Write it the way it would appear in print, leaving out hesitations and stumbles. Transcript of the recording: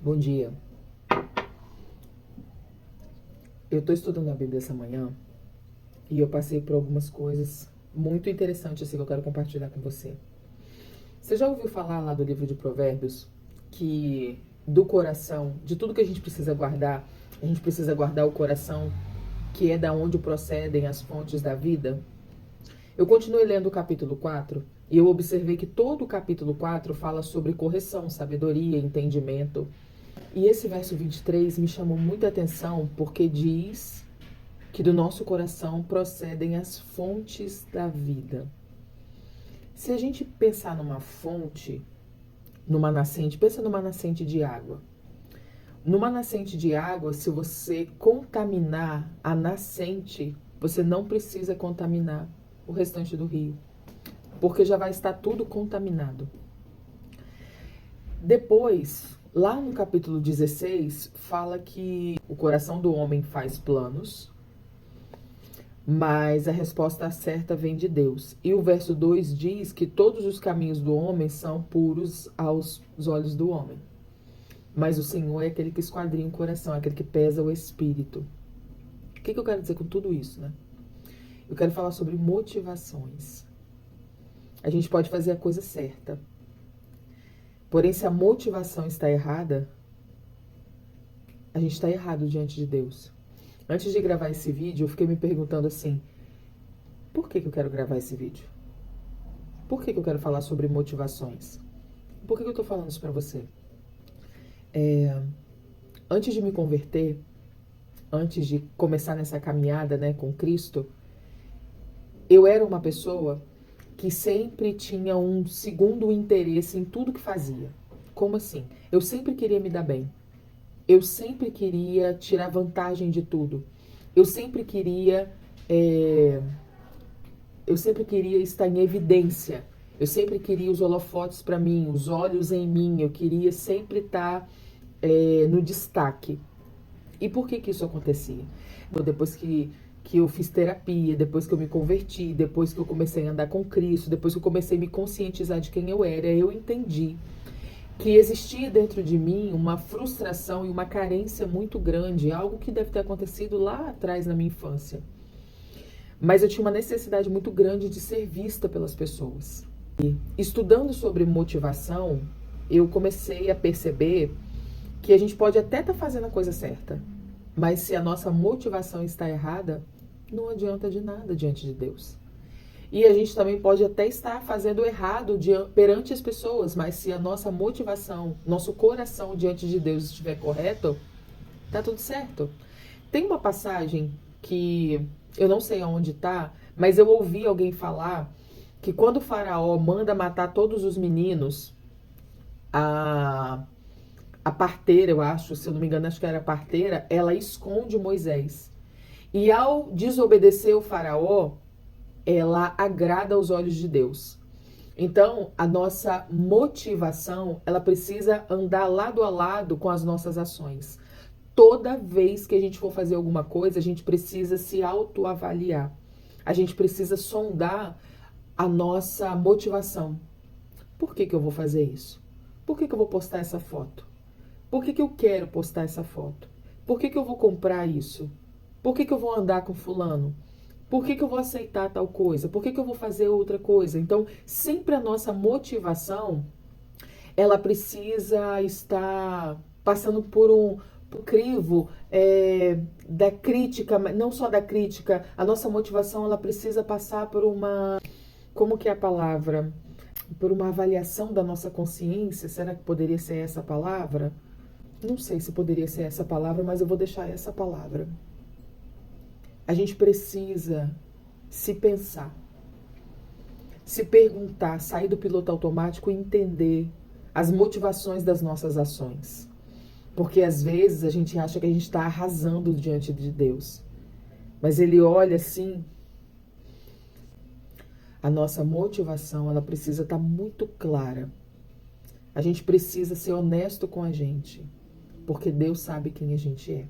Bom dia. Eu estou estudando a Bíblia essa manhã e eu passei por algumas coisas muito interessantes assim, que eu quero compartilhar com você. Você já ouviu falar lá do livro de Provérbios que do coração, de tudo que a gente precisa guardar, a gente precisa guardar o coração, que é da onde procedem as fontes da vida? Eu continuei lendo o capítulo 4 e eu observei que todo o capítulo 4 fala sobre correção, sabedoria, entendimento. E esse verso 23 me chamou muita atenção porque diz que do nosso coração procedem as fontes da vida. Se a gente pensar numa fonte, numa nascente, pensa numa nascente de água. Numa nascente de água, se você contaminar a nascente, você não precisa contaminar o restante do rio, porque já vai estar tudo contaminado. Depois, lá no capítulo 16, fala que o coração do homem faz planos, mas a resposta certa vem de Deus. E o verso 2 diz que todos os caminhos do homem são puros aos olhos do homem. Mas o Senhor é aquele que esquadrinha o coração, é aquele que pesa o espírito. O que eu quero dizer com tudo isso, né? Eu quero falar sobre motivações. A gente pode fazer a coisa certa. Porém, se a motivação está errada, a gente está errado diante de Deus. Antes de gravar esse vídeo, eu fiquei me perguntando assim, por que eu quero gravar esse vídeo? Por que eu quero falar sobre motivações? Por que eu estou falando isso para você? Antes de me converter, antes de começar nessa caminhada, né, com Cristo, eu era uma pessoa que sempre tinha um segundo interesse em tudo que fazia. Como assim? Eu sempre queria me dar bem. Eu sempre queria tirar vantagem de tudo. Eu sempre queria estar em evidência. Eu sempre queria os holofotes para mim, os olhos em mim. Eu queria sempre estar no destaque. E por que isso acontecia? Depois que eu fiz terapia, depois que eu me converti, depois que eu comecei a andar com Cristo, depois que eu comecei a me conscientizar de quem eu era, eu entendi que existia dentro de mim uma frustração e uma carência muito grande, algo que deve ter acontecido lá atrás na minha infância. Mas eu tinha uma necessidade muito grande de ser vista pelas pessoas. E estudando sobre motivação, eu comecei a perceber que a gente pode até estar fazendo a coisa certa, mas se a nossa motivação está errada, não adianta de nada diante de Deus. E a gente também pode até estar fazendo errado perante as pessoas, mas se a nossa motivação, nosso coração diante de Deus estiver correto, tá tudo certo. Tem uma passagem que eu não sei aonde está, mas eu ouvi alguém falar que quando o faraó manda matar todos os meninos, a parteira, eu acho, se eu não me engano, acho que era a parteira, ela esconde Moisés. E ao desobedecer o faraó, ela agrada aos olhos de Deus. Então, a nossa motivação, ela precisa andar lado a lado com as nossas ações. Toda vez que a gente for fazer alguma coisa, a gente precisa se autoavaliar. A gente precisa sondar a nossa motivação. Por que eu vou fazer isso? Por que eu vou postar essa foto? Por que eu quero postar essa foto? Por que eu vou comprar isso? Por que eu vou andar com fulano? Por que eu vou aceitar tal coisa? Por que eu vou fazer outra coisa? Então, sempre a nossa motivação, ela precisa estar passando por um crivo da crítica, não só da crítica. A nossa motivação, ela precisa passar por uma, como que é a palavra? Por uma avaliação da nossa consciência. Será que poderia ser essa palavra? Não sei se poderia ser essa palavra, mas eu vou deixar essa palavra. A gente precisa se pensar, se perguntar, sair do piloto automático e entender as motivações das nossas ações. Porque às vezes a gente acha que a gente está arrasando diante de Deus. Mas Ele olha assim, a nossa motivação, ela precisa estar muito clara. A gente precisa ser honesto com a gente, porque Deus sabe quem a gente é.